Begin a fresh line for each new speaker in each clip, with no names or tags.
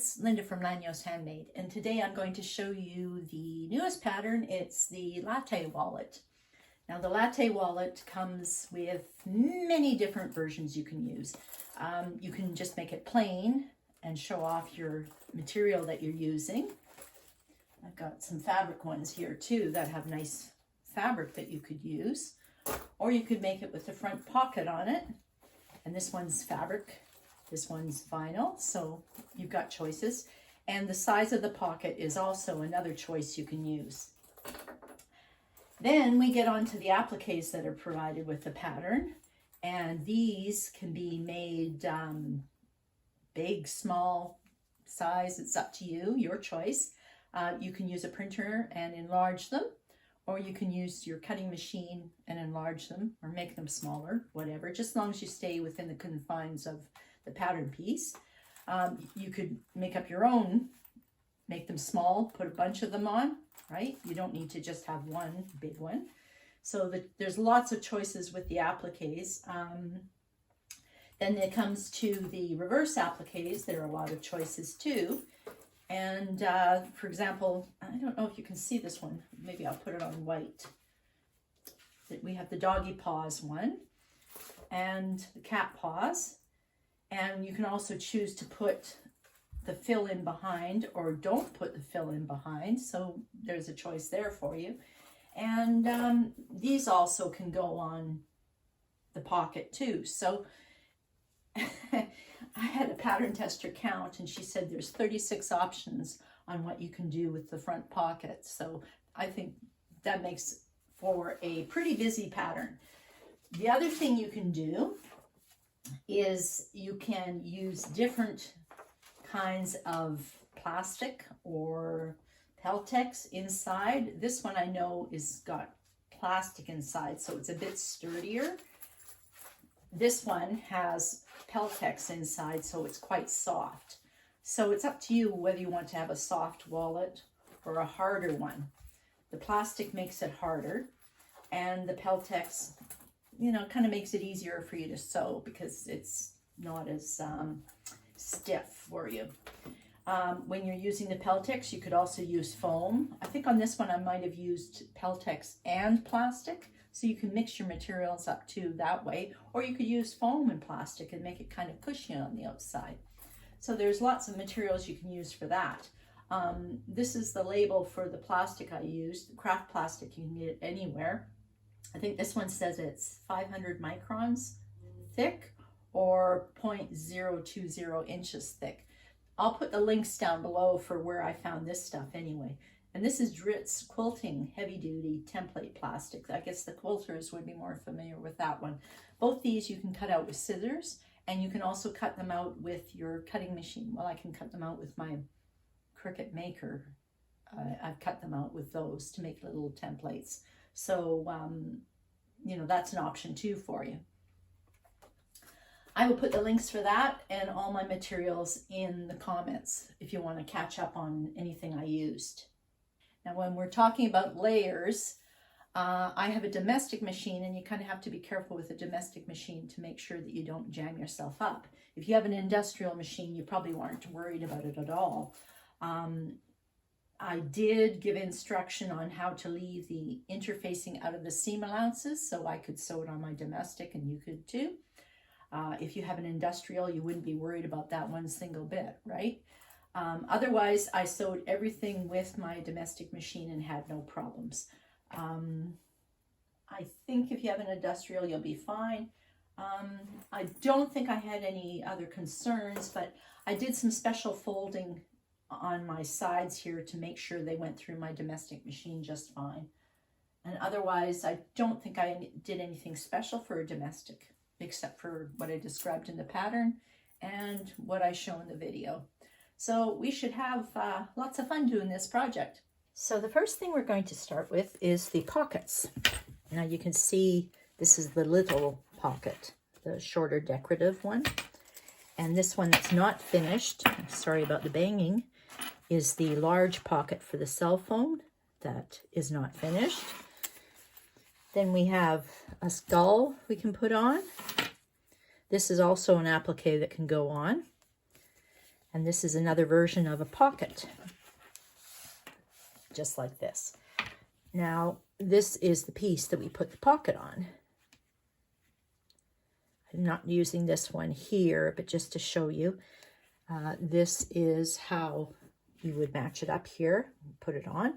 it's Linda from Lányos Handmade, and today I'm going to show you the newest pattern. It's the Latte Wallet. Now the Latte Wallet comes with many different versions you can use. You can just make it plain and show off your material that you're using. I've got some fabric ones here too that have nice fabric that you could use. Or you could make it with the front pocket on it. And this one's fabric. This one's vinyl, so you've got choices. And the size of the pocket is also another choice you can use. Then we get on to the appliques that are provided with the pattern. And these can be made big, small, size. It's up to you, your choice. You can use a printer and enlarge them, or you can use your cutting machine and enlarge them or make them smaller, whatever, just as long as you stay within the confines of the pattern piece. You could make up your own, make them small, put a bunch of them on, right? You don't need to just have one big one. So there's lots of choices with the appliques. Then it comes to the reverse appliques. There are a lot of choices too. And for example, I don't know if you can see this one. Maybe I'll put it on white. We have the doggy paws one and the cat paws. And you can also choose to put the fill in behind or don't put the fill in behind. So there's a choice there for you. And these also can go on the pocket too. So I had a pattern tester count and she said there's 36 options on what you can do with the front pocket. So I think that makes for a pretty busy pattern. The other thing you can do is you can use different kinds of plastic or Peltex inside. This one I know is got plastic inside, so it's a bit sturdier. This one has Peltex inside, so it's quite soft. So it's up to you whether you want to have a soft wallet or a harder one. The plastic makes it harder, and the Peltex, you know, kind of makes it easier for you to sew because it's not as stiff for you. When you're using the Peltex, you could also use foam. I think on this one I might have used Peltex and plastic, so you can mix your materials up too that way. Or you could use foam and plastic and make it kind of cushy on the outside. So there's lots of materials you can use for that. This is the label for the plastic I used. Craft plastic, you can get it anywhere. I think this one says it's 500 microns thick or 0.020 inches thick. I'll put the links down below for where I found this stuff anyway. And this is Dritz Quilting Heavy Duty Template Plastic. I guess the quilters would be more familiar with that one. Both these you can cut out with scissors, and you can also cut them out with your cutting machine. Well, I can cut them out with my Cricut Maker. I've cut them out with those to make little templates. So, you know, that's an option too for you. I will put the links for that and all my materials in the comments if you want to catch up on anything I used. Now, when we're talking about layers, I have a domestic machine, and you kind of have to be careful with a domestic machine to make sure that you don't jam yourself up. If you have an industrial machine, you probably weren't worried about it at all. I did give instruction on how to leave the interfacing out of the seam allowances so I could sew it on my domestic, and you could too. If you have an industrial, you wouldn't be worried about that one single bit, right? Otherwise, I sewed everything with my domestic machine and had no problems. I think if you have an industrial, you'll be fine. I don't think I had any other concerns, but I did some special folding on my sides here to make sure they went through my domestic machine just fine. And otherwise, I don't think I did anything special for a domestic, except for what I described in the pattern and what I show in the video. So we should have lots of fun doing this project. So the first thing we're going to start with is the pockets. Now you can see this is the little pocket, the shorter decorative one. And this one that's not finished, sorry about the banging, is the large pocket for the cell phone that is not finished. Then we have a skull we can put on. This is also an applique that can go on. And this is another version of a pocket, just like this. Now, this is the piece that we put the pocket on. I'm not using this one here, but just to show you, this is how you would match it up here, put it on.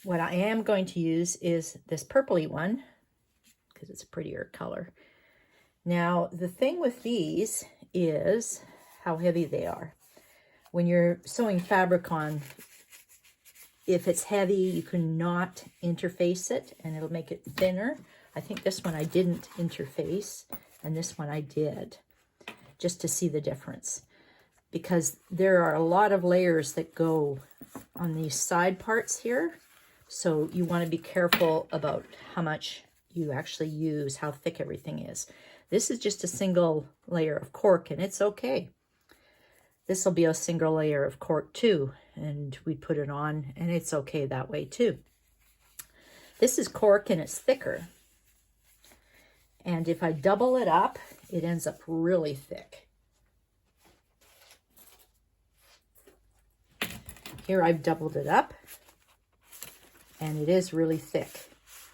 What I am going to use is this purpley one, because it's a prettier color. Now, the thing with these is how heavy they are. When you're sewing fabric on, if it's heavy, you cannot interface it, and it'll make it thinner. I think this one I didn't interface, and this one I did, just to see the difference. Because there are a lot of layers that go on these side parts here, so you want to be careful about how much you actually use, how thick everything is. This is just a single layer of cork, and it's okay. This will be a single layer of cork too, and we put it on, and it's okay that way too. This is cork, and it's thicker. And if I double it up, it ends up really thick. Here I've doubled it up, and it is really thick.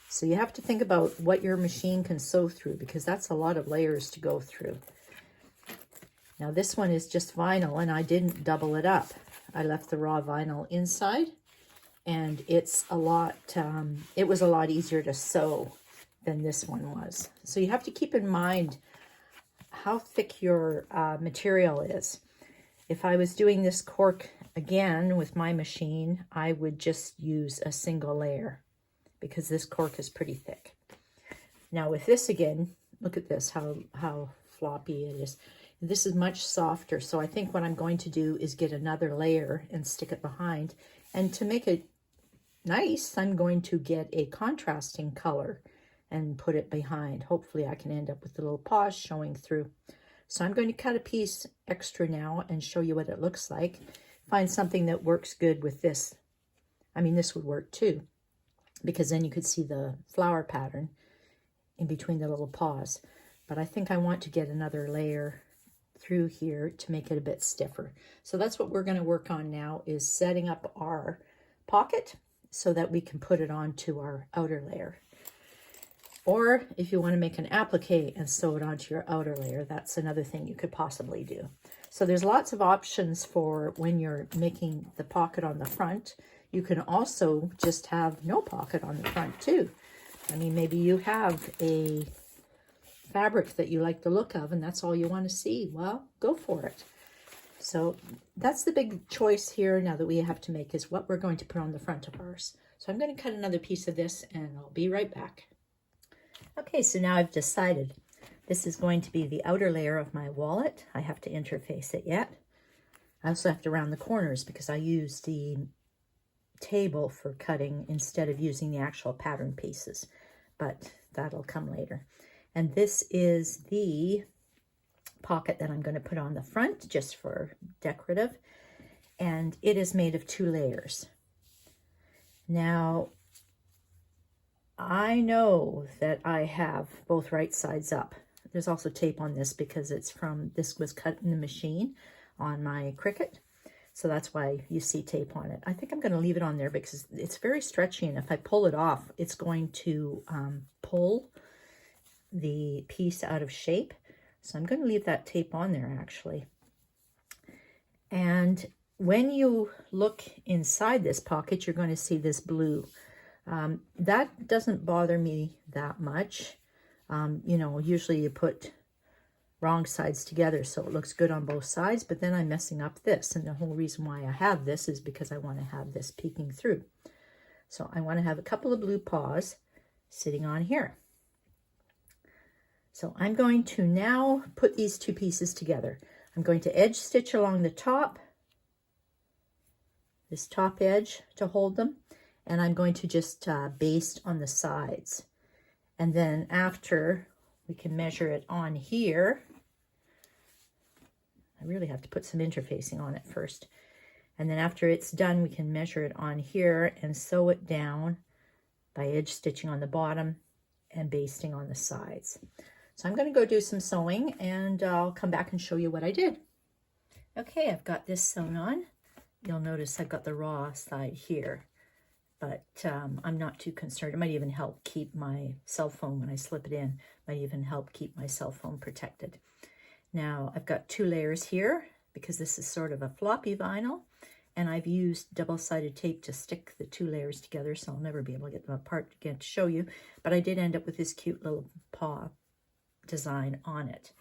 So you have to think about what your machine can sew through, because that's a lot of layers to go through. Now this one is just vinyl, and I didn't double it up. I left the raw vinyl inside, and it's a lot, it was a lot easier to sew than this one was. So you have to keep in mind how thick your material is. If I was doing this cork again with my machine, I would just use a single layer, because this cork is pretty thick. Now with this again, look at this, how floppy it is. This is much softer, so I think what I'm going to do is get another layer and stick it behind. And to make it nice, I'm going to get a contrasting color and put it behind. Hopefully I can end up with the little paws showing through. So I'm going to cut a piece extra now and show you what it looks like. Find something that works good with this. I mean, this would work too, because then you could see the flower pattern in between the little paws. But I think I want to get another layer through here to make it a bit stiffer. So that's what we're going to work on now, is setting up our pocket so that we can put it onto our outer layer. Or if you want to make an applique and sew it onto your outer layer, that's another thing you could possibly do. So there's lots of options for when you're making the pocket on the front. You can also just have no pocket on the front too. I mean, maybe you have a fabric that you like the look of, and that's all you want to see. Well, go for it. So that's the big choice here now that we have to make, is what we're going to put on the front of ours. So I'm going to cut another piece of this, and I'll be right back. Okay, so now I've decided this is going to be the outer layer of my wallet. I have to interface it yet. I also have to round the corners because I use the table for cutting instead of using the actual pattern pieces, but that'll come later. And this is the pocket that I'm going to put on the front just for decorative, and it is made of 2 layers. Now, I know that I have both right sides up. There's also tape on this because this was cut in the machine on my Cricut. So that's why you see tape on it. I think I'm going to leave it on there because it's very stretchy, and if I pull it off, it's going to pull the piece out of shape. So I'm going to leave that tape on there actually. And when you look inside this pocket, you're going to see this blue. That doesn't bother me that much. You know, usually you put wrong sides together so it looks good on both sides, but then I'm messing up this. And the whole reason why I have this is because I want to have this peeking through. So I want to have a couple of blue paws sitting on here. So I'm going to now put these 2 pieces together. I'm going to edge stitch along the top, this top edge to hold them, and I'm going to just baste on the sides. And then after, we can measure it on here. I really have to put some interfacing on it first. And then after it's done, we can measure it on here and sew it down by edge stitching on the bottom and basting on the sides. So I'm going to go do some sewing, and I'll come back and show you what I did. Okay, I've got this sewn on. You'll notice I've got the raw side here, but I'm not too concerned. It might even help keep my cell phone when I slip it in, might even help keep my cell phone protected. Now I've got 2 layers here because this is sort of a floppy vinyl, and I've used double-sided tape to stick the 2 layers together, so I'll never be able to get them apart again to show you, but I did end up with this cute little paw design on it.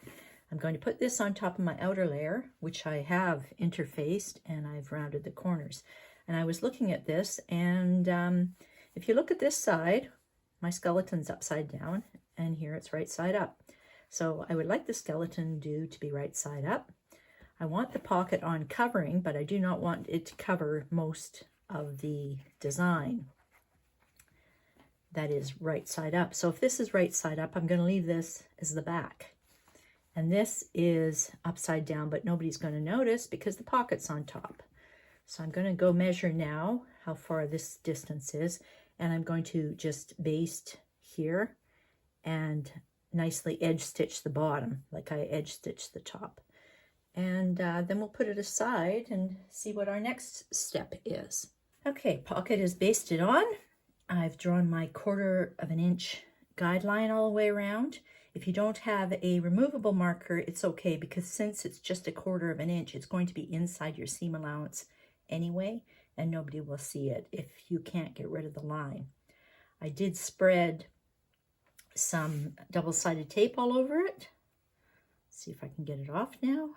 I'm going to put this on top of my outer layer, which I have interfaced, and I've rounded the corners. And I was looking at this, and if you look at this side, my skeleton's upside down, and here it's right side up. So I would like the skeleton to be right side up. I want the pocket on covering, but I do not want it to cover most of the design that is right side up. So if this is right side up, I'm going to leave this as the back. And this is upside down, but nobody's going to notice because the pocket's on top. So I'm going to go measure now how far this distance is, and I'm going to just baste here and nicely edge stitch the bottom like I edge stitched the top. And then we'll put it aside and see what our next step is. Okay, pocket is basted on. I've drawn my 1/4 inch guideline all the way around. If you don't have a removable marker, it's okay, because since it's just a 1/4 inch, it's going to be inside your seam allowance anyway, and nobody will see it if you can't get rid of the line. I did spread some double-sided tape all over it. Let's see if I can get it off now.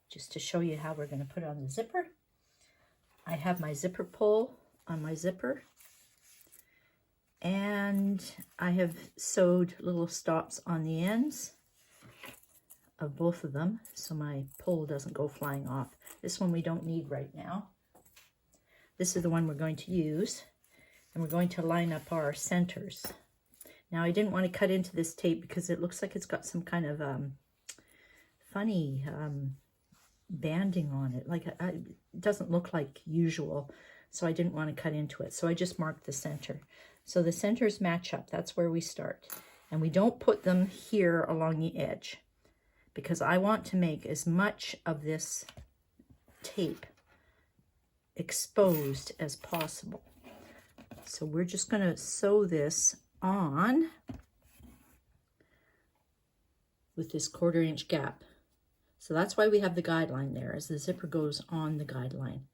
Just to show you how we're going to put on the zipper. I have my zipper pull on my zipper, and I have sewed little stops on the ends of both of them so my pull doesn't go flying off. This one we don't need right now. This is the one we're going to use, and we're going to line up our centers. Now I didn't want to cut into this tape because it looks like it's got some kind of funny banding on it. Like it doesn't look like usual, so I didn't want to cut into it. So I just marked the center. So the centers match up. That's where we start. And we don't put them here along the edge because I want to make as much of this tape exposed as possible. So we're just going to sew this on with this 1/4 inch gap. So that's why we have the guideline there, as the zipper goes on the guideline.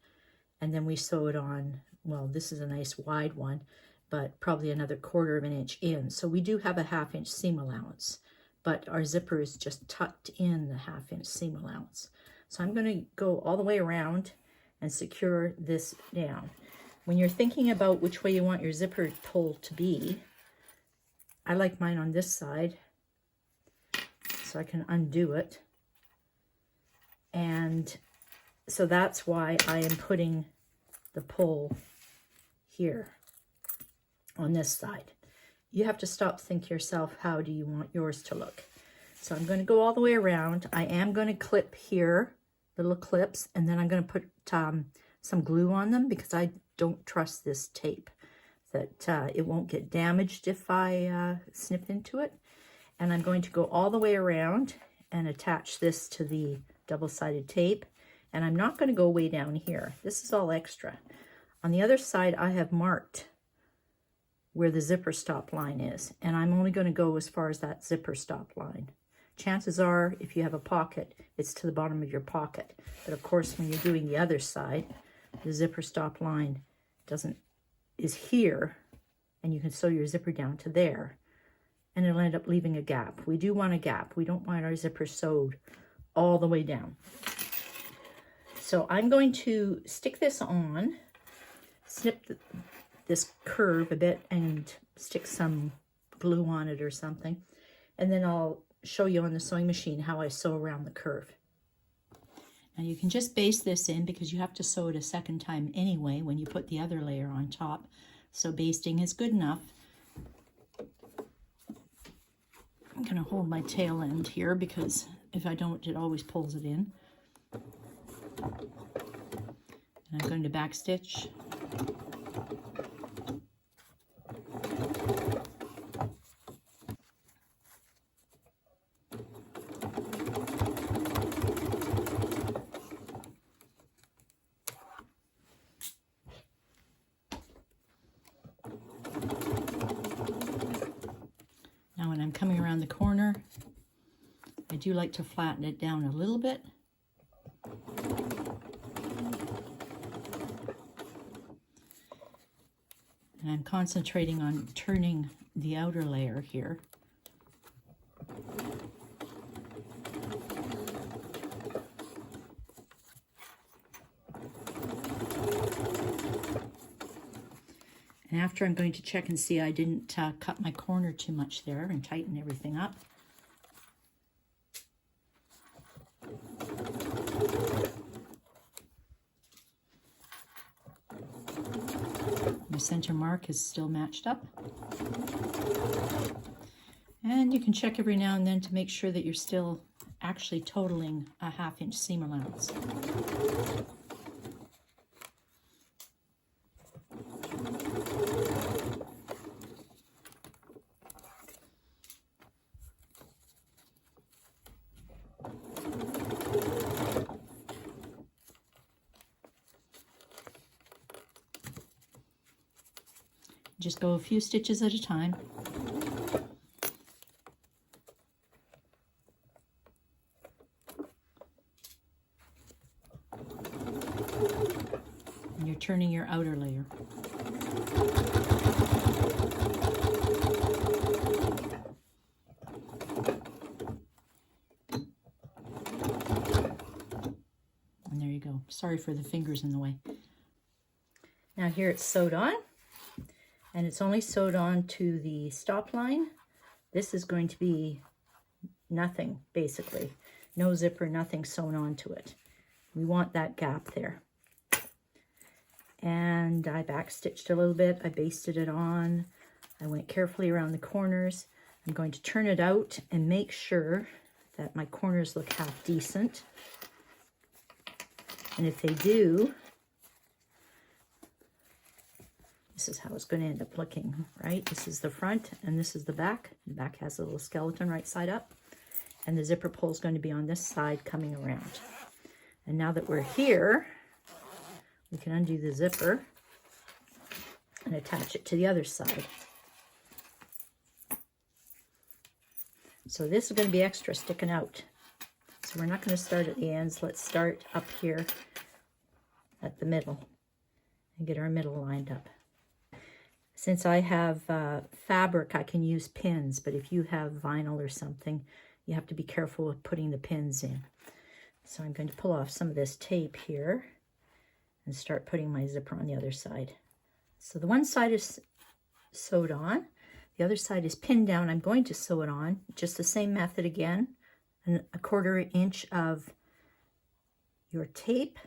And then we sew it on, well, this is a nice wide one, but probably another 1/4 inch in. So we do have a 1/2 inch seam allowance, but our zipper is just tucked in the 1/2 inch seam allowance. So I'm going to go all the way around and secure this down. When you're thinking about which way you want your zipper pull to be, I like mine on this side, so I can undo it. And so that's why I am putting the pull here on this side. You have to stop, think to yourself, how do you want yours to look? So I'm going to go all the way around. I am going to clip here, little clips, and then I'm going to put some glue on them because I don't trust this tape, that it won't get damaged if I snip into it. And I'm going to go all the way around and attach this to the double-sided tape, and I'm not going to go way down here. This is all extra. On the other side, I have marked where the zipper stop line is, and I'm only going to go as far as that zipper stop line. Chances are, if you have a pocket, it's to the bottom of your pocket. But of course, when you're doing the other side, the zipper stop line is here, and you can sew your zipper down to there, and it'll end up leaving a gap. We do want a gap. We don't want our zipper sewed all the way down. So I'm going to stick this on, snip this curve a bit and stick some glue on it or something, and then I'll show you on the sewing machine how I sew around the curve. Now you can just baste this in because you have to sew it a second time anyway when you put the other layer on top, so basting is good enough. I'm going to hold my tail end here because if I don't, it always pulls it in. And I'm going to back stitch. Now when I'm coming around the corner, I do like to flatten it down a little bit. And I'm concentrating on turning the outer layer here. And after, I'm going to check and see I didn't cut my corner too much there and tighten everything up. My center mark is still matched up. And you can check every now and then to make sure that you're still actually totaling a 1/2 inch seam allowance. Just go a few stitches at a time. And you're turning your outer layer. And there you go. Sorry for the fingers in the way. Now here it's sewed on. And it's only sewed on to the stop line. This is going to be nothing, basically. No zipper, nothing sewn onto it. We want that gap there. And I backstitched a little bit. I basted it on. I went carefully around the corners. I'm going to turn it out and make sure that my corners look half decent. And if they do, this is how it's going to end up looking, right? This is the front and this is the back. The back has a little skeleton right side up. And the zipper pull is going to be on this side coming around. And now that we're here, we can undo the zipper and attach it to the other side. So this is going to be extra sticking out. So we're not going to start at the ends. Let's start up here at the middle and get our middle lined up. Since I have fabric, I can use pins, but if you have vinyl or something, you have to be careful with putting the pins in. So I'm going to pull off some of this tape here and start putting my zipper on the other side. So the one side is sewed on, the other side is pinned down. I'm going to sew it on, just the same method again, and 1/4 inch of your tape,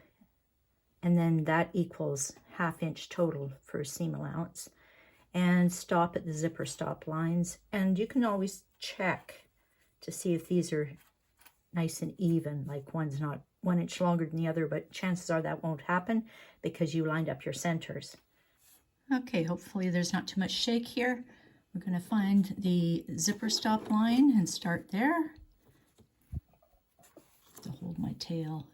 and then that equals 1/2 inch total for seam allowance. And stop at the zipper stop lines. And you can always check to see if these are nice and even, like one's not 1 inch longer than the other, but chances are that won't happen because you lined up your centers. Okay, hopefully there's not too much shake here. We're going to find the zipper stop line and start there to hold my tail.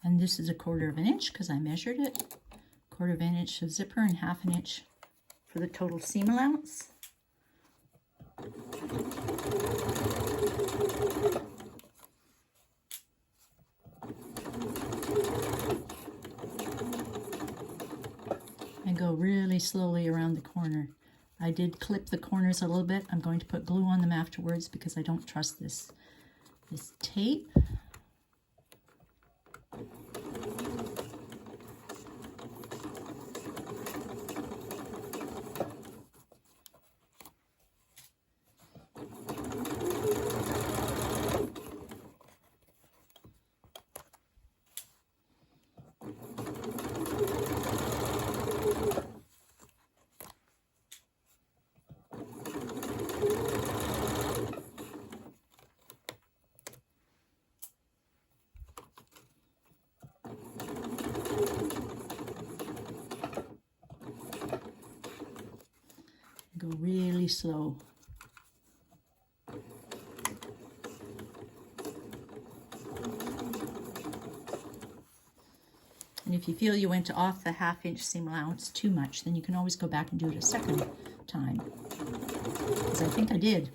And this is 1/4 inch because I measured it. 1/4 inch of zipper and 1/2 inch for the total seam allowance. And go really slowly around the corner. I did clip the corners a little bit. I'm going to put glue on them afterwards because I don't trust this tape. Go really slow. And if you feel you went off the 1/2 inch seam allowance too much, then you can always go back and do it a second time, because I think I did.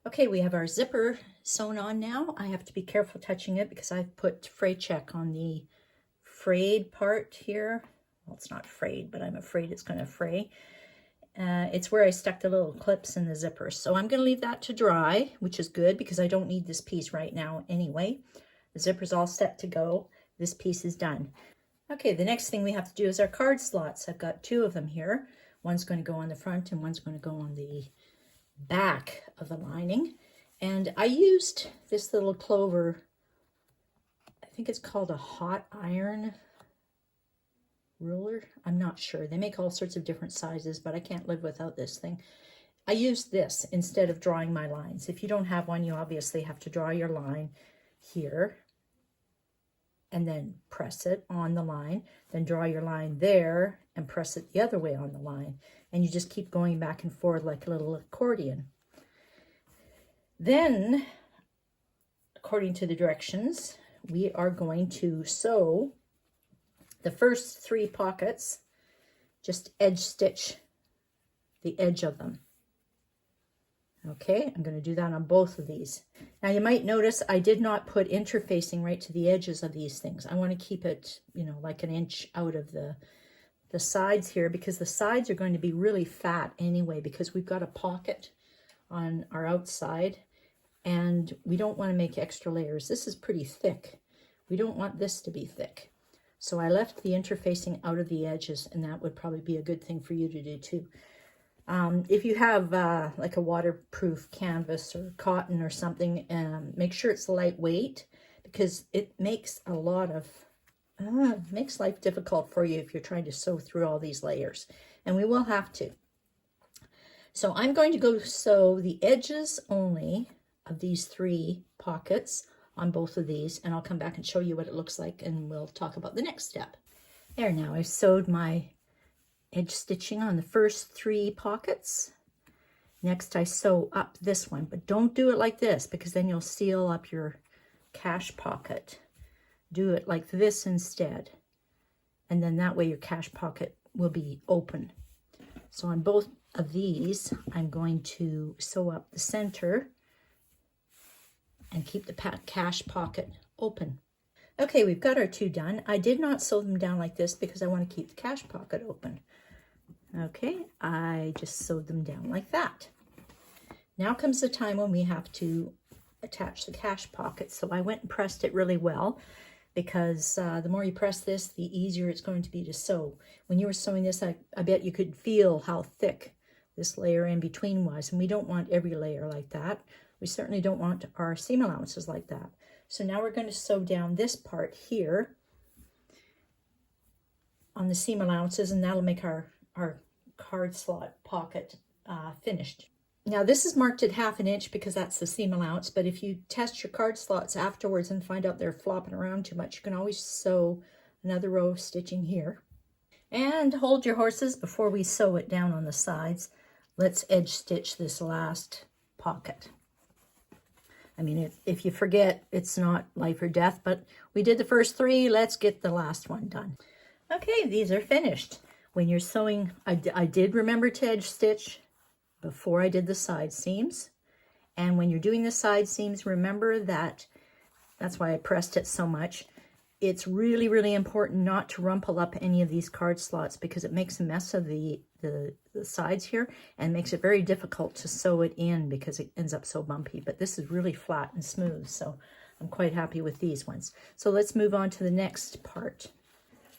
Okay, we have our zipper sewn on now. I have to be careful touching it because I've put fray check on the frayed part here. Well, it's not frayed, but I'm afraid it's going to fray. It's where I stuck the little clips in the zipper. So I'm going to leave that to dry, which is good because I don't need this piece right now anyway. The zipper's all set to go. This piece is done. Okay, the next thing we have to do is our card slots. I've got 2 of them here. One's going to go on the front and one's going to go on the back of the lining. And I used this little clover, I think it's called a hot iron ruler. I'm not sure. They make all sorts of different sizes, but I can't live without this thing. I used this instead of drawing my lines. If you don't have one, you obviously have to draw your line here and then press it on the line, then draw your line there and press it the other way on the line. And you just keep going back and forth like a little accordion. Then, according to the directions, we are going to sew the first 3 pockets, just edge stitch the edge of them. Okay, I'm going to do that on both of these. Now you might notice I did not put interfacing right to the edges of these things. I want to keep it, you know, like 1 inch out of the sides here, because the sides are going to be really fat anyway, because we've got a pocket on our outside and we don't want to make extra layers. This is pretty thick. We don't want this to be thick. So I left the interfacing out of the edges, and that would probably be a good thing for you to do too. If you have like a waterproof canvas or cotton or something, make sure it's lightweight, because it makes a lot of makes life difficult for you if you're trying to sew through all these layers, and we will have to. So I'm going to go sew the edges only of these 3 pockets on both of these, and I'll come back and show you what it looks like, and we'll talk about the next step. There, now I've sewed my edge stitching on the first 3 pockets. Next I sew up this one, but don't do it like this, because then you'll seal up your cash pocket. Do it like this instead, and then that way your cash pocket will be open. So on both of these, I'm going to sew up the center and keep the cash pocket open. Okay, we've got our 2 done. I did not sew them down like this because I want to keep the cash pocket open. Okay, I just sewed them down like that. Now comes the time when we have to attach the cash pocket. So I went and pressed it really well, because the more you press this, the easier it's going to be to sew. When you were sewing this, I bet you could feel how thick this layer in between was, and we don't want every layer like that. We certainly don't want our seam allowances like that. So now we're going to sew down this part here on the seam allowances, and that'll make our card slot pocket finished. Now this is marked at 1/2 inch because that's the seam allowance, but if you test your card slots afterwards and find out they're flopping around too much, you can always sew another row of stitching here. And hold your horses before we sew it down on the sides. Let's edge stitch this last pocket. I mean, if you forget, it's not life or death, but we did the first 3, let's get the last one done. Okay, these are finished. When you're sewing, I did remember to edge stitch before I did the side seams. And when you're doing the side seams, remember that, that's why I pressed it so much. It's really, really important not to rumple up any of these card slots, because it makes a mess of the sides here and makes it very difficult to sew it in because it ends up so bumpy. But this is really flat and smooth, so I'm quite happy with these ones. So let's move on to the next part.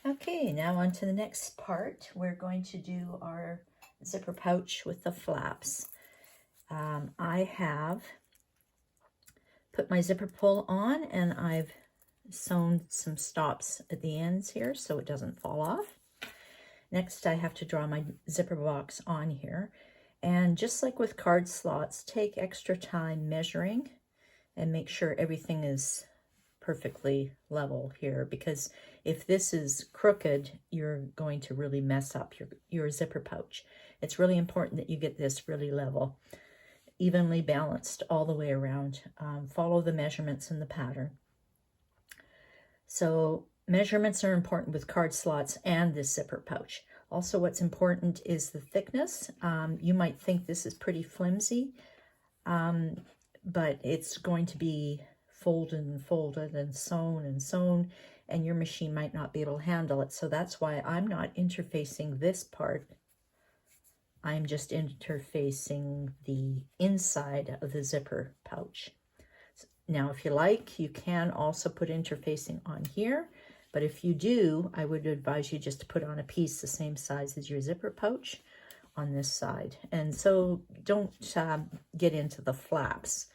Okay, now on to the next part. We're going to do our zipper pouch with the flaps. I have put my zipper pull on, and I've sewn some stops at the ends here so it doesn't fall off. Next, I have to draw my zipper box on here. And just like with card slots, take extra time measuring and make sure everything is perfectly level here, because if this is crooked, you're going to really mess up your zipper pouch. It's really important that you get this really level, evenly balanced all the way around. Follow the measurements in the pattern. So measurements are important with card slots and this zipper pouch. Also, what's important is the thickness. You might think this is pretty flimsy, but it's going to be folded and folded and sewn, and your machine might not be able to handle it. So that's why I'm not interfacing this part. I'm just interfacing the inside of the zipper pouch. Now, if you like, you can also put interfacing on here, but if you do, I would advise you just to put on a piece the same size as your zipper pouch on this side. And so don't get into the flaps.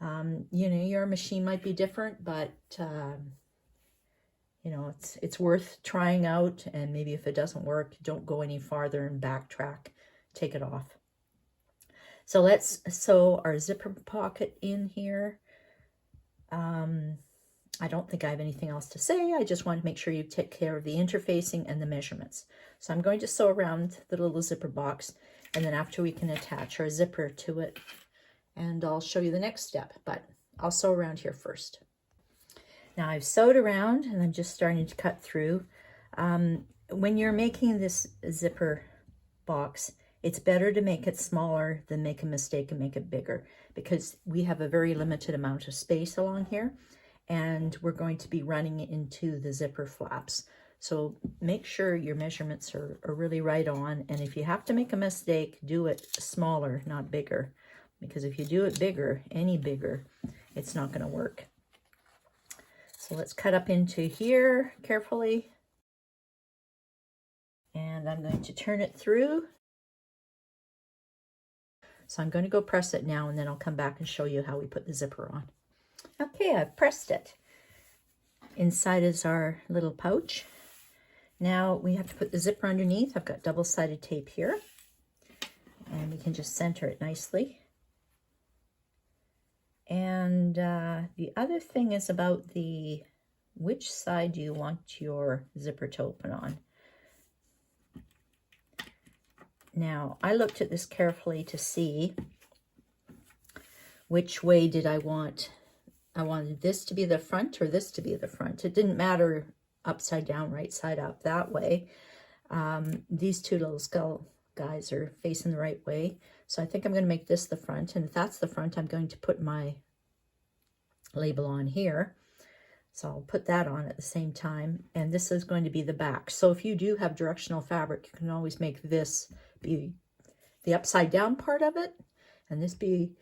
You know, your machine might be different, but you know, it's worth trying out, and maybe if it doesn't work, don't go any farther and backtrack, take it off. So let's sew our zipper pocket in here. I don't think I have anything else to say. I just want to make sure you take care of the interfacing and the measurements. So I'm going to sew around the little zipper box, and then after we can attach our zipper to it, and I'll show you the next step, but I'll sew around here first. Now I've sewed around and I'm just starting to cut through. When you're making this zipper box, it's better to make it smaller than make a mistake and make it bigger, because we have a very limited amount of space along here, and we're going to be running into the zipper flaps. So make sure your measurements are really right on, and if you have to make a mistake, do it smaller, not bigger, because if you do it bigger, any bigger, it's not going to work. So let's cut up into here carefully, and I'm going to turn it through. So I'm going to go press it now, and then I'll come back and show you how we put the zipper on. Okay, I've pressed it. Inside is our little pouch. Now we have to put the zipper underneath. I've got double-sided tape here, and we can just center it nicely. And the other thing is about which side do you want your zipper to open on? Now, I looked at this carefully to see which way did I want. I wanted this to be the front or this to be the front. It didn't matter upside down, right side up, that way. These two little skull guys are facing the right way. So I think I'm going to make this the front. And if that's the front, I'm going to put my label on here. So I'll put that on at the same time. And this is going to be the back. So if you do have directional fabric, you can always make this be the upside down part of it, and this be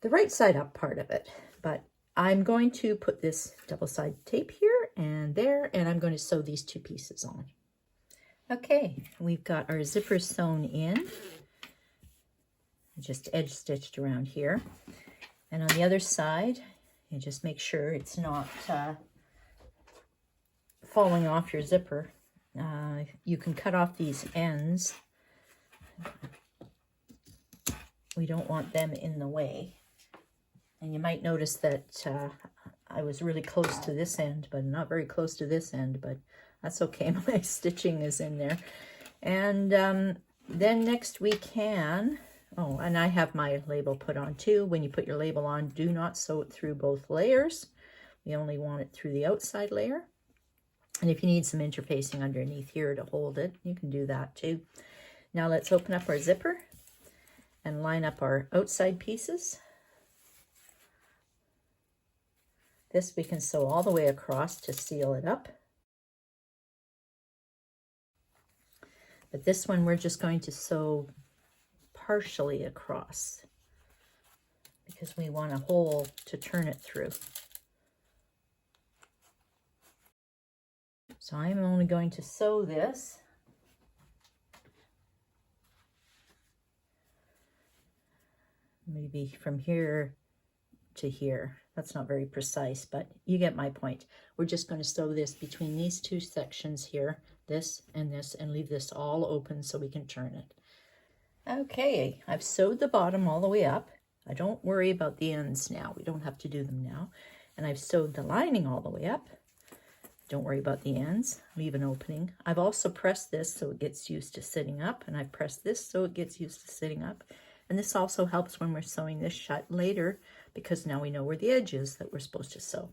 the right side up part of it. But I'm going to put this double-sided tape here and there, and I'm going to sew these two pieces on. Okay, we've got our zipper sewn in. Just edge stitched around here. And on the other side, you just make sure it's not falling off your zipper. You can cut off these ends. We don't want them in the way. And you might notice that I was really close to this end, but not very close to this end, but that's okay. My stitching is in there. And then next we can, oh, and I have my label put on too. When you put your label on, do not sew it through both layers. We only want it through the outside layer. And if you need some interfacing underneath here to hold it, you can do that too. Now let's open up our zipper and line up our outside pieces. This we can sew all the way across to seal it up. But this one we're just going to sew partially across because we want a hole to turn it through. So I'm only going to sew this maybe from here to here. That's not very precise, but you get my point. We're just going to sew this between these two sections here, this, and leave this all open so we can turn it. Okay, I've sewed the bottom all the way up. I don't worry about the ends now. We don't have to do them now. And I've sewed the lining all the way up. Don't worry about the ends. Leave an opening. I've also pressed this so it gets used to sitting up, and I've pressed this so it gets used to sitting up. And this also helps when we're sewing this shut later, because now we know where the edge is that we're supposed to sew.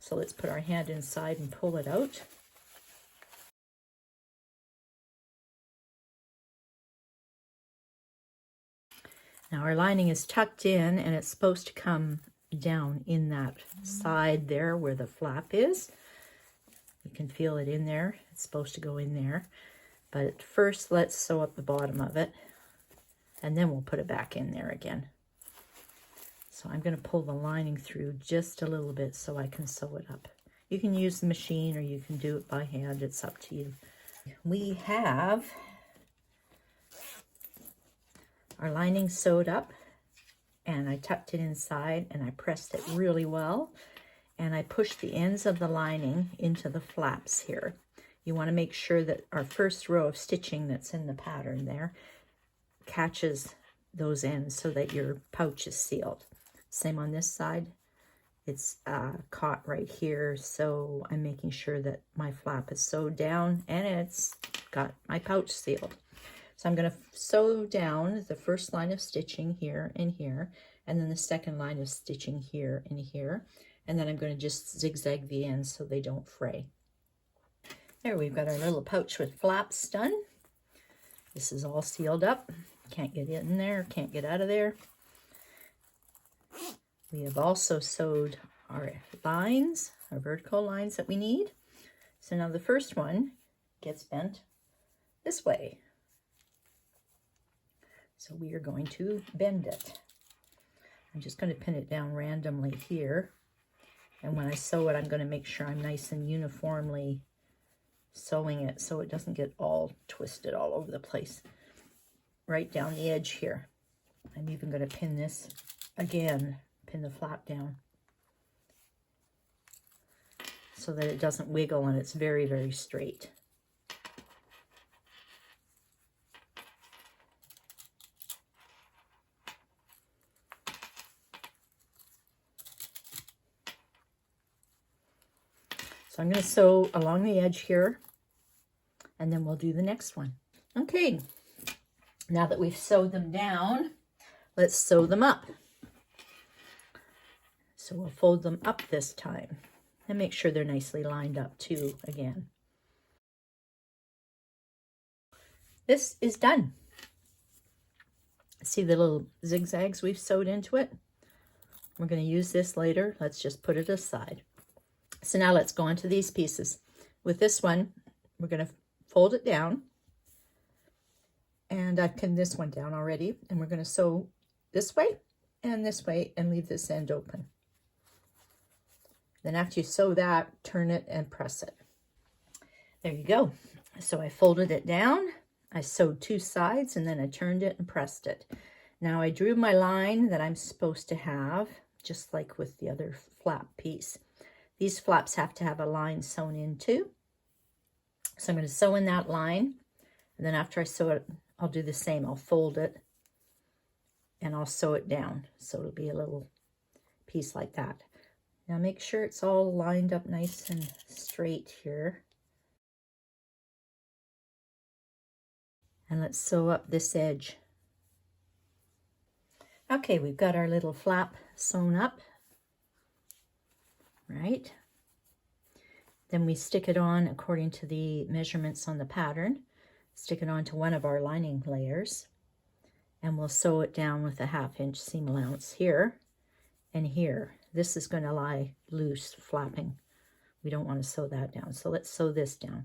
So let's put our hand inside and pull it out. Now our lining is tucked in, and it's supposed to come down in that side there where the flap is. You can feel it in there. It's supposed to go in there. But first, let's sew up the bottom of it, and then we'll put it back in there again. So I'm going to pull the lining through just a little bit so I can sew it up. You can use the machine or you can do it by hand. It's up to you. We have our lining sewed up, and I tucked it inside and I pressed it really well, and I pushed the ends of the lining into the flaps here. You want to make sure that our first row of stitching that's in the pattern there catches those ends so that your pouch is sealed. Same on this side. It's caught right here, so I'm making sure that my flap is sewed down and it's got my pouch sealed. So I'm going to sew down the first line of stitching here and here, and then the second line of stitching here and here, and then I'm going to just zigzag the ends so they don't fray. There, we've got our little pouch with flaps done. This is all sealed up. Can't get in there, can't get out of there. We have also sewed our lines, our vertical lines that we need. So now the first one gets bent this way. So we are going to bend it. I'm just going to pin it down randomly here. And when I sew it, I'm going to make sure I'm nice and uniformly sewing it so it doesn't get all twisted all over the place. Right down the edge here. I'm even going to pin this again, pin the flap down so that it doesn't wiggle and it's very, very straight. So I'm going to sew along the edge here, and then we'll do the next one. Okay, now that we've sewed them down, let's sew them up. So we'll fold them up this time and make sure they're nicely lined up too again. This is done. See the little zigzags we've sewed into it? We're going to use this later. Let's just put it aside. So now let's go on to these pieces. With this one, we're going to fold it down. And I've pinned this one down already. And we're going to sew this way and leave this end open. Then after you sew that, turn it and press it. There you go. So I folded it down. I sewed two sides and then I turned it and pressed it. Now I drew my line that I'm supposed to have, just like with the other flap piece. These flaps have to have a line sewn in too. So I'm going to sew in that line, and then after I sew it, I'll do the same. I'll fold it and I'll sew it down. So it'll be a little piece like that. Now make sure it's all lined up nice and straight here. And let's sew up this edge. Okay, we've got our little flap sewn up. Right? Then we stick it on according to the measurements on the pattern. Stick it onto one of our lining layers, and we'll sew it down with a 1/2 inch seam allowance here and here. This is going to lie loose, flapping. We don't want to sew that down, so let's sew this down.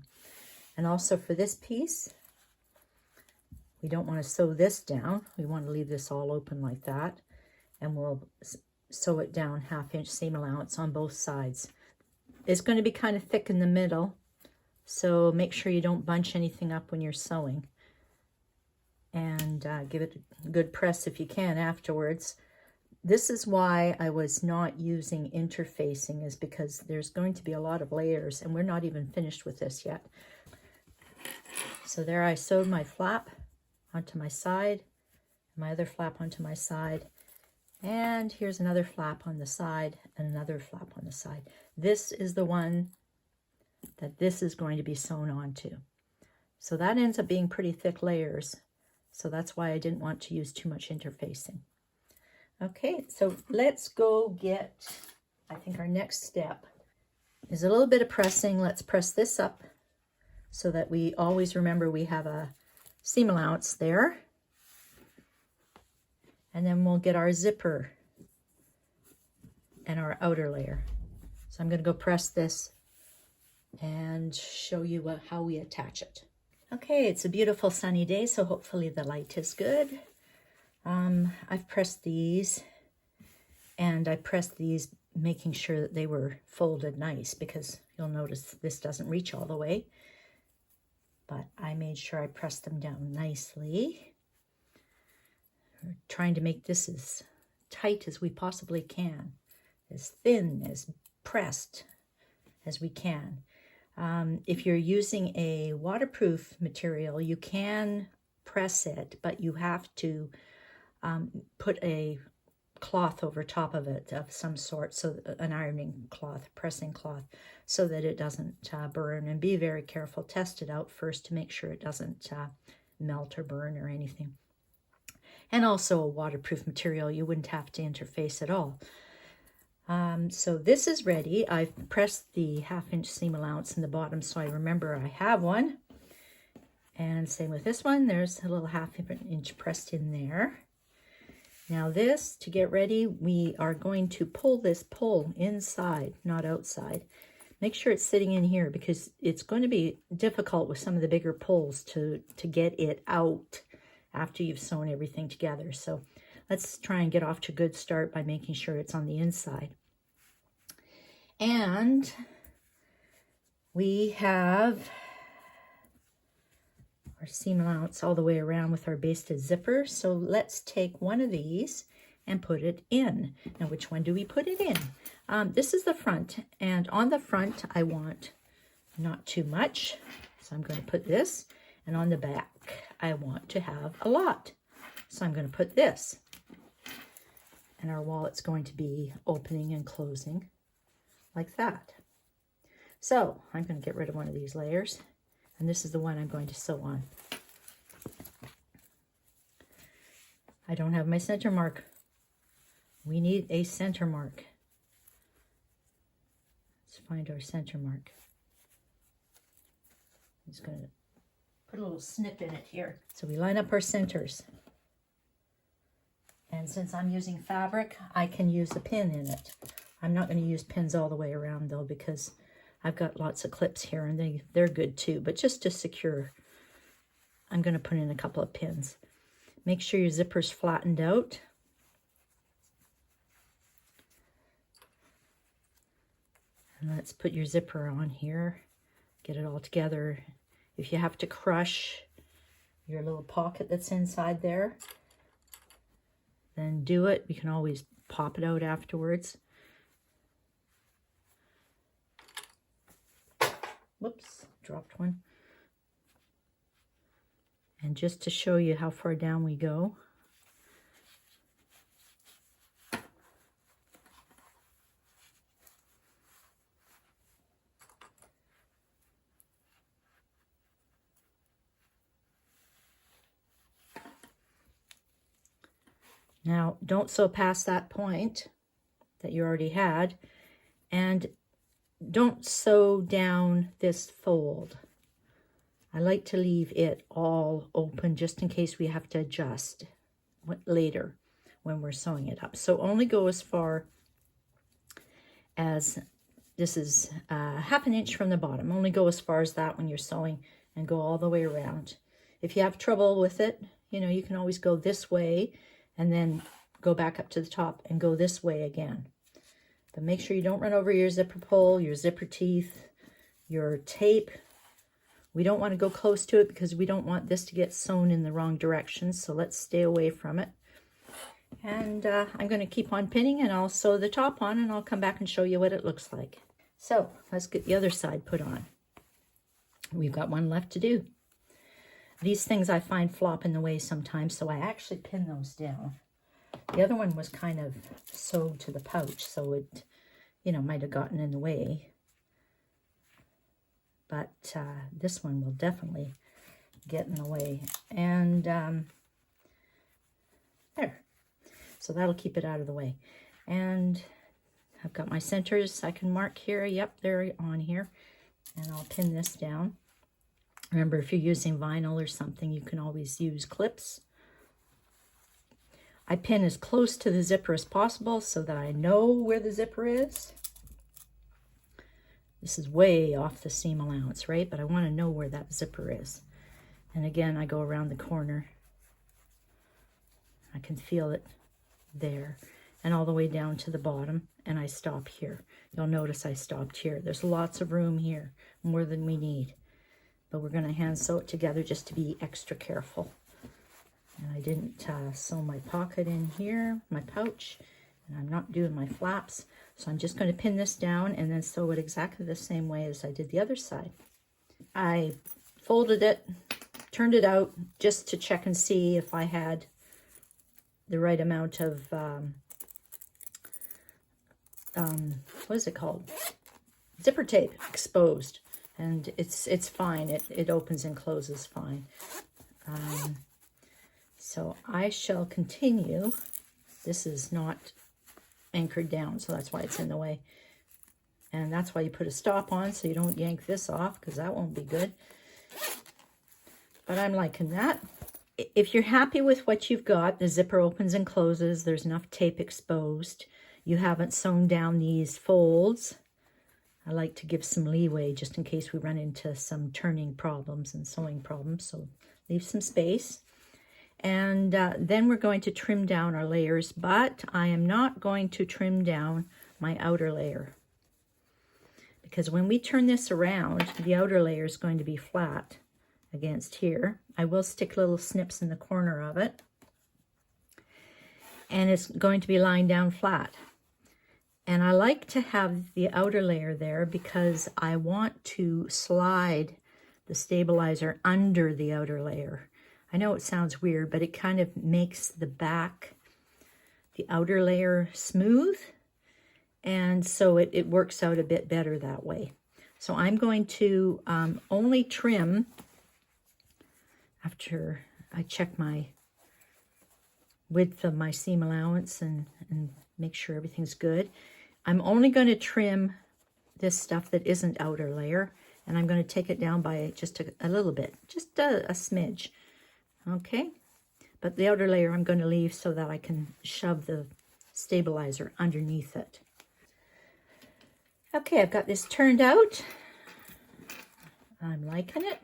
And also for this piece, we don't want to sew this down. We want to leave this all open like that, and we'll sew it down 1/2 inch seam allowance on both sides. It's going to be kind of thick in the middle, so make sure you don't bunch anything up when you're sewing, and give it a good press if you can afterwards. This is why I was not using interfacing, is because there's going to be a lot of layers and we're not even finished with this yet. So there I sewed my flap onto my side, my other flap onto my side, And here's another flap on the side and another flap on the side. This is the one that this is going to be sewn onto. So that ends up being pretty thick layers. So that's why I didn't want to use too much interfacing. Okay, so let's go get, I think our next step is a little bit of pressing. Let's press this up so that we always remember we have a seam allowance there. And then we'll get our zipper and our outer layer. So I'm going to go press this and show you how we attach it. Okay, it's a beautiful sunny day, so hopefully the light is good. I've pressed these, and I pressed these making sure that they were folded nice, because you'll notice this doesn't reach all the way. But I made sure I pressed them down nicely. We're trying to make this as tight as we possibly can, as thin, as pressed as we can. If you're using a waterproof material, you can press it, but you have to put a cloth over top of it of some sort, so an ironing cloth, pressing cloth, so that it doesn't burn. And be very careful. Test it out first to make sure it doesn't melt or burn or anything. And also a waterproof material, you wouldn't have to interface at all. So this is ready. I've pressed the 1/2 inch seam allowance in the bottom, so I remember I have one. And same with this one. There's a little 1/2 inch pressed in there. Now this, to get ready, we are going to pull this pull inside, not outside. Make sure it's sitting in here, because it's going to be difficult with some of the bigger pulls to get it out after you've sewn everything together. So let's try and get off to a good start by making sure it's on the inside. And we have our seam allowance all the way around with our basted zipper. So let's take one of these and put it in. Now, which one do we put it in? This is the front, and on the front I want not too much, so I'm going to put this, and on the back I want to have a lot, so I'm going to put this. And our wallet's going to be opening and closing like that. So I'm going to get rid of one of these layers, and this is the one I'm going to sew on. I don't have my center mark. We need a center mark. Let's find our center mark. I'm just going to put a little snip in it here. So we line up our centers. And since I'm using fabric, I can use a pin in it. I'm not going to use pins all the way around though, because I've got lots of clips here, and they're good too. But just to secure, I'm going to put in a couple of pins. Make sure your zipper's flattened out. And let's put your zipper on here. Get it all together. If you have to crush your little pocket that's inside there, then do it. You can always pop it out afterwards. Whoops, dropped one. And just to show you how far down we go, now don't sew past that point that you already had, and don't sew down this fold. I like to leave it all open just in case we have to adjust later when we're sewing it up. So only go as far as, this is 1/2 inch from the bottom. Only go as far as that when you're sewing, and go all the way around. If you have trouble with it, you know, you can always go this way and then go back up to the top and go this way again. But make sure you don't run over your zipper pull, your zipper teeth, your tape. We don't want to go close to it because we don't want this to get sewn in the wrong direction. So let's stay away from it. And I'm going to keep on pinning, and I'll sew the top on, and I'll come back and show you what it looks like. So let's get the other side put on. We've got one left to do. These things I find flop in the way sometimes, so I actually pin those down. The other one was kind of sewed to the pouch, so it, you know, might have gotten in the way. But this one will definitely get in the way. And there. So that'll keep it out of the way. And I've got my centers I can mark here. Yep, they're on here. And I'll pin this down. Remember, if you're using vinyl or something, you can always use clips. I pin as close to the zipper as possible so that I know where the zipper is. This is way off the seam allowance, right? But I want to know where that zipper is. And again, I go around the corner. I can feel it there. And all the way down to the bottom. And I stop here. You'll notice I stopped here. There's lots of room here, more than we need. But we're going to hand sew it together just to be extra careful. And I didn't sew my pocket in here, my pouch, and I'm not doing my flaps. So I'm just going to pin this down and then sew it exactly the same way as I did the other side. I folded it, turned it out just to check and see if I had the right amount of, what is it called? Zipper tape exposed. And it's fine. It opens and closes fine. So I shall continue. This is not anchored down, so that's why it's in the way. And that's why you put a stop on, so you don't yank this off, because that won't be good. But I'm liking that. If you're happy with what you've got, the zipper opens and closes, there's enough tape exposed, you haven't sewn down these folds, I like to give some leeway just in case we run into some turning problems and sewing problems, so leave some space. And then we're going to trim down our layers, but I am not going to trim down my outer layer. Because when we turn this around, the outer layer is going to be flat against here. I will stick little snips in the corner of it. And it's going to be lying down flat. And I like to have the outer layer there because I want to slide the stabilizer under the outer layer. I know it sounds weird, but it kind of makes the back, the outer layer smooth. And so it works out a bit better that way. So I'm going to only trim after I check my width of my seam allowance and make sure everything's good. I'm only going to trim this stuff that isn't outer layer, and I'm going to take it down by just a little bit, just a smidge. Okay, but the outer layer I'm going to leave so that I can shove the stabilizer underneath it. Okay, I've got this turned out. I'm liking it.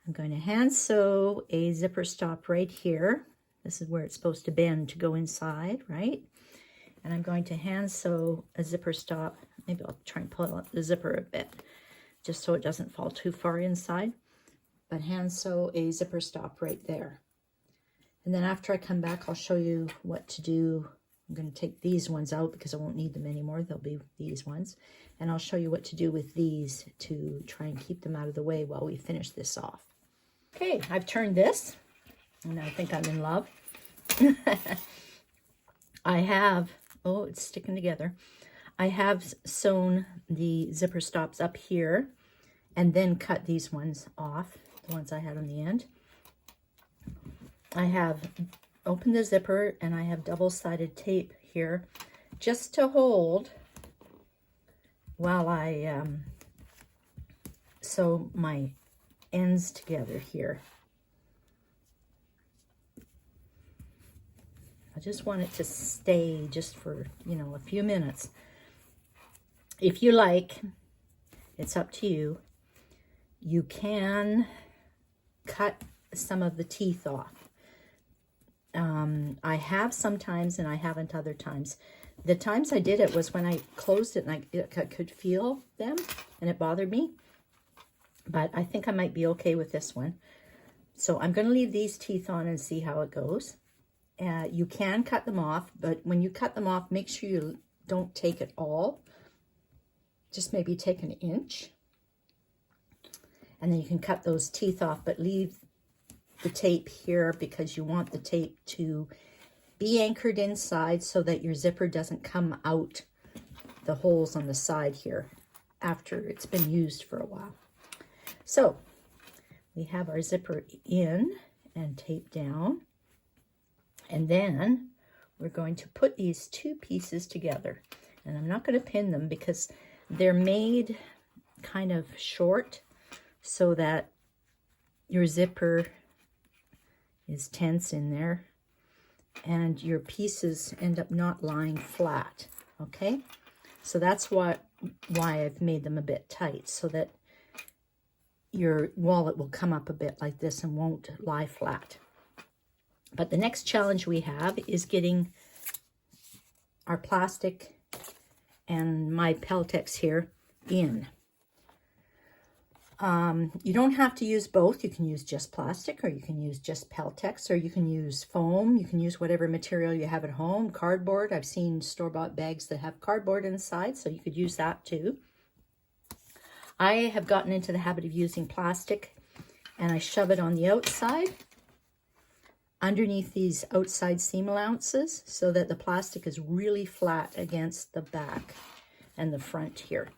I'm going to hand sew a zipper stop right here. This is where it's supposed to bend to go inside, right? And I'm going to hand sew a zipper stop. Maybe I'll try and pull out the zipper a bit, just so it doesn't fall too far inside. But hand sew a zipper stop right there. And then after I come back, I'll show you what to do. I'm going to take these ones out because I won't need them anymore. They'll be these ones. And I'll show you what to do with these to try and keep them out of the way while we finish this off. Okay, I've turned this, and I think I'm in love. I have, oh, it's sticking together. I have sewn the zipper stops up here and then cut these ones off, the ones I had on the end. I have opened the zipper and I have double-sided tape here just to hold while I sew my ends together here. I just want it to stay just for, you know, a few minutes. If you like, it's up to you. You can cut some of the teeth off. I have sometimes and I haven't other times. The times I did it was when I closed it and I could feel them and it bothered me. But I think I might be okay with this one. So I'm going to leave these teeth on and see how it goes. You can cut them off, but when you cut them off, make sure you don't take it all. Just maybe take an inch. And then you can cut those teeth off, but leave the tape here because you want the tape to be anchored inside so that your zipper doesn't come out the holes on the side here after it's been used for a while. So we have our zipper in and taped down, and then we're going to put these two pieces together. And I'm not going to pin them because they're made kind of short so that your zipper is tense in there and your pieces end up not lying flat. Okay, so that's why I've made them a bit tight, so that your wallet will come up a bit like this and won't lie flat. But the next challenge we have is getting our plastic and my Peltex here in. You don't have to use both. You can use just plastic, or you can use just Peltex, or you can use foam. You can use whatever material you have at home. Cardboard. I've seen store-bought bags that have cardboard inside, so you could use that too. I have gotten into the habit of using plastic, and I shove it on the outside underneath these outside seam allowances so that the plastic is really flat against the back and the front here.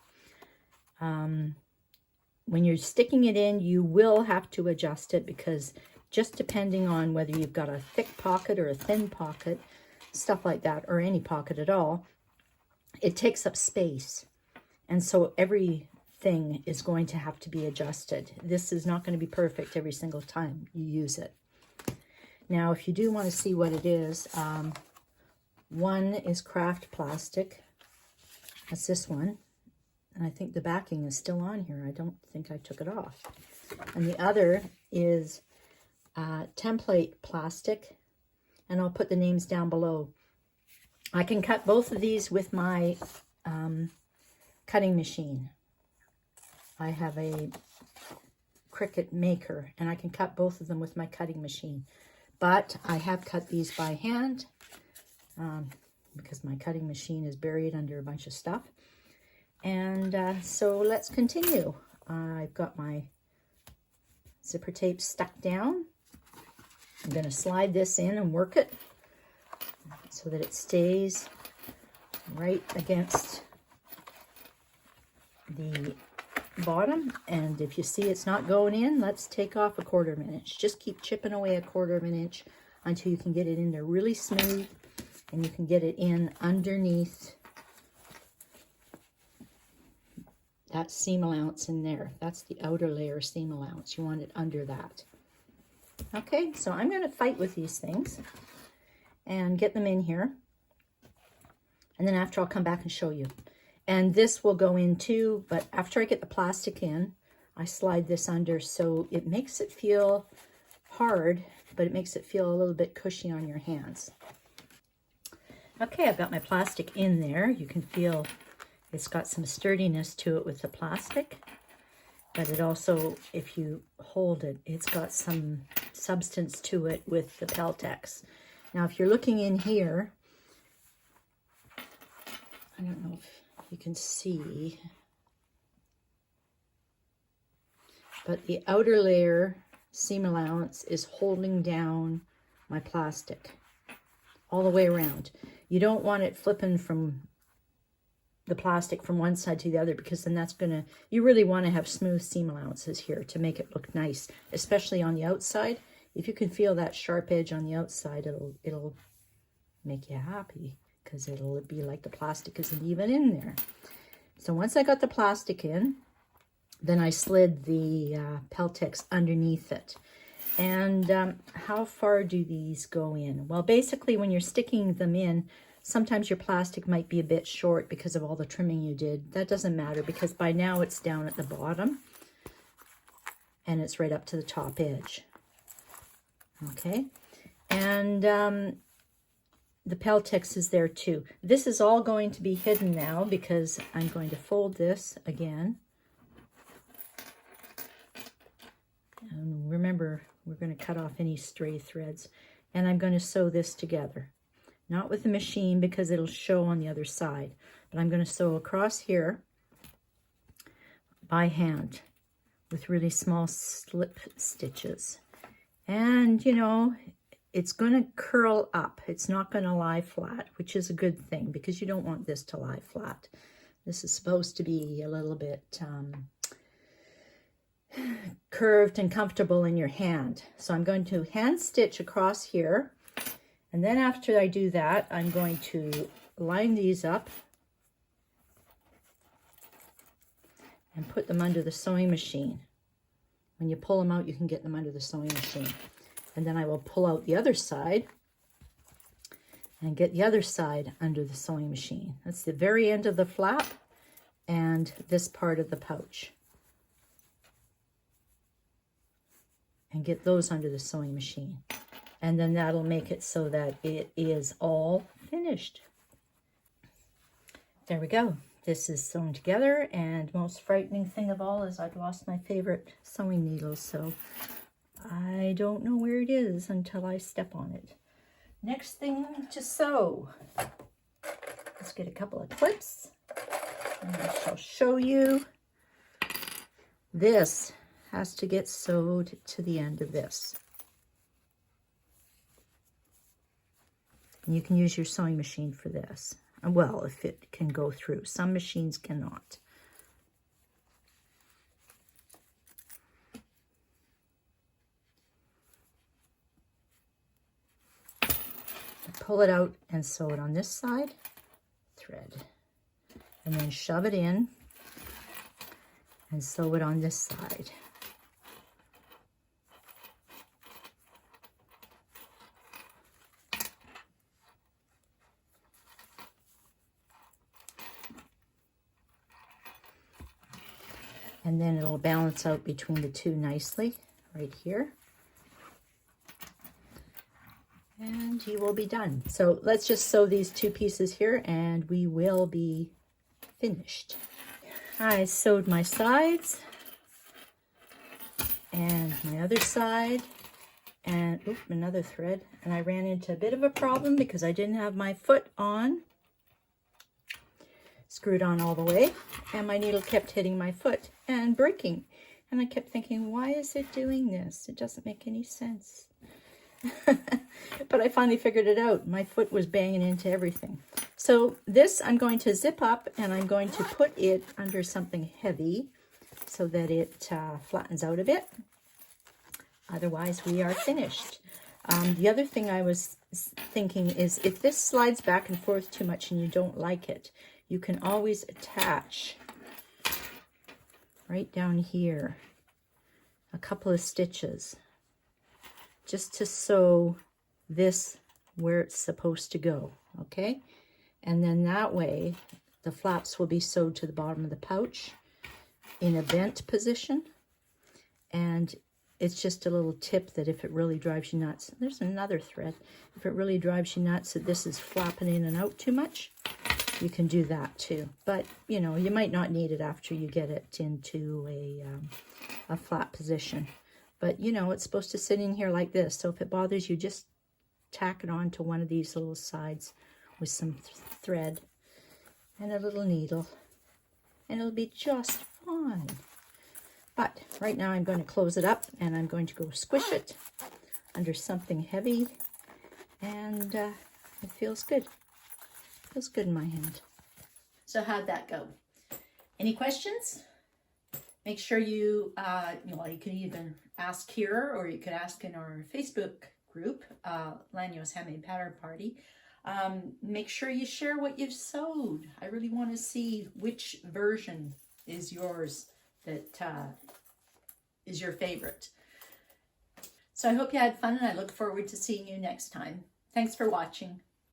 When you're sticking it in, you will have to adjust it, because just depending on whether you've got a thick pocket or a thin pocket, stuff like that, or any pocket at all, it takes up space. And so everything is going to have to be adjusted. This is not going to be perfect every single time you use it. Now, if you do want to see what it is, one is craft plastic. That's this one. And I think the backing is still on here. I don't think I took it off. And the other is template plastic. And I'll put the names down below. I can cut both of these with my cutting machine. I have a Cricut Maker, and I can cut both of them with my cutting machine. But I have cut these by hand because my cutting machine is buried under a bunch of stuff. And so let's continue. I've got my zipper tape stuck down. I'm going to slide this in and work it so that it stays right against the bottom. And if you see it's not going in, let's take off a 1/4 of an inch. Just keep chipping away a 1/4 of an inch until you can get it in there really smooth, and you can get it in underneath that seam allowance in there. That's the outer layer seam allowance. You want it under that. Okay, so I'm going to fight with these things and get them in here. And then after, I'll come back and show you. And this will go in too, but after I get the plastic in, I slide this under, so it makes it feel hard, but it makes it feel a little bit cushy on your hands. Okay, I've got my plastic in there. You can feel it's got some sturdiness to it with the plastic, but it also, if you hold it, it's got some substance to it with the Peltex. Now, if you're looking in here, I don't know if you can see, but the outer layer seam allowance is holding down my plastic all the way around. You don't want it flipping from the plastic from one side to the other, because then that's gonna, you really want to have smooth seam allowances here to make it look nice, especially on the outside. If you can feel that sharp edge on the outside, it'll make you happy, because it'll be like the plastic isn't even in there. So once I got the plastic in, then I slid the Peltex underneath it. And how far do these go in? Well, basically when you're sticking them in, sometimes your plastic might be a bit short because of all the trimming you did. That doesn't matter, because by now it's down at the bottom and it's right up to the top edge. Okay, and the Peltex is there too. This is all going to be hidden now, because I'm going to fold this again. And remember, we're going to cut off any stray threads. And I'm going to sew this together. Not with the machine, because it'll show on the other side. But I'm going to sew across here by hand with really small slip stitches. And, you know, it's going to curl up. It's not going to lie flat, which is a good thing because you don't want this to lie flat. This is supposed to be a little bit curved and comfortable in your hand. So I'm going to hand stitch across here. And then after I do that, I'm going to line these up and put them under the sewing machine. When you pull them out, you can get them under the sewing machine. And then I will pull out the other side and get the other side under the sewing machine. That's the very end of the flap and this part of the pouch. And get those under the sewing machine. And then that'll make it so that it is all finished. There we go. This is sewn together, and most frightening thing of all is I've lost my favorite sewing needle, so I don't know where it is until I step on it. Next thing to sew. Let's get a couple of clips, and I shall show you. This has to get sewed to the end of this. And you can use your sewing machine for this. Well, if it can go through. Some machines cannot. Pull it out and sew it on this side, thread, and then shove it in and sew it on this side. And then it'll balance out between the two nicely right here. And you will be done. So let's just sew these two pieces here and we will be finished. I sewed my sides and my other side and another thread. And I ran into a bit of a problem because I didn't have my foot on, screwed on all the way, and my needle kept hitting my foot and breaking. And I kept thinking, why is it doing this? It doesn't make any sense. But I finally figured it out. My foot was banging into everything. So this I'm going to zip up and I'm going to put it under something heavy so that it flattens out a bit. Otherwise we are finished. The other thing I was thinking is if this slides back and forth too much and you don't like it, you can always attach right down here a couple of stitches just to sew this where it's supposed to go, okay? And then that way the flaps will be sewed to the bottom of the pouch in a bent position. And it's just a little tip that if it really drives you nuts, there's another thread, if it really drives you nuts that this is flapping in and out too much, you can do that too. But you know, you might not need it after you get it into a flat position. But you know, it's supposed to sit in here like this. So if it bothers you, just tack it on to one of these little sides with some thread and a little needle, and it'll be just fine. But right now I'm going to close it up and I'm going to go squish it under something heavy, and it feels good. Feels good in my hand. So how'd that go? Any questions? Make sure you, you can even ask here, or you could ask in our Facebook group, Lányos Handmade Pattern Party. Make sure you share what you've sewed. I really want to see which version is yours that is your favorite. So I hope you had fun, and I look forward to seeing you next time. Thanks for watching.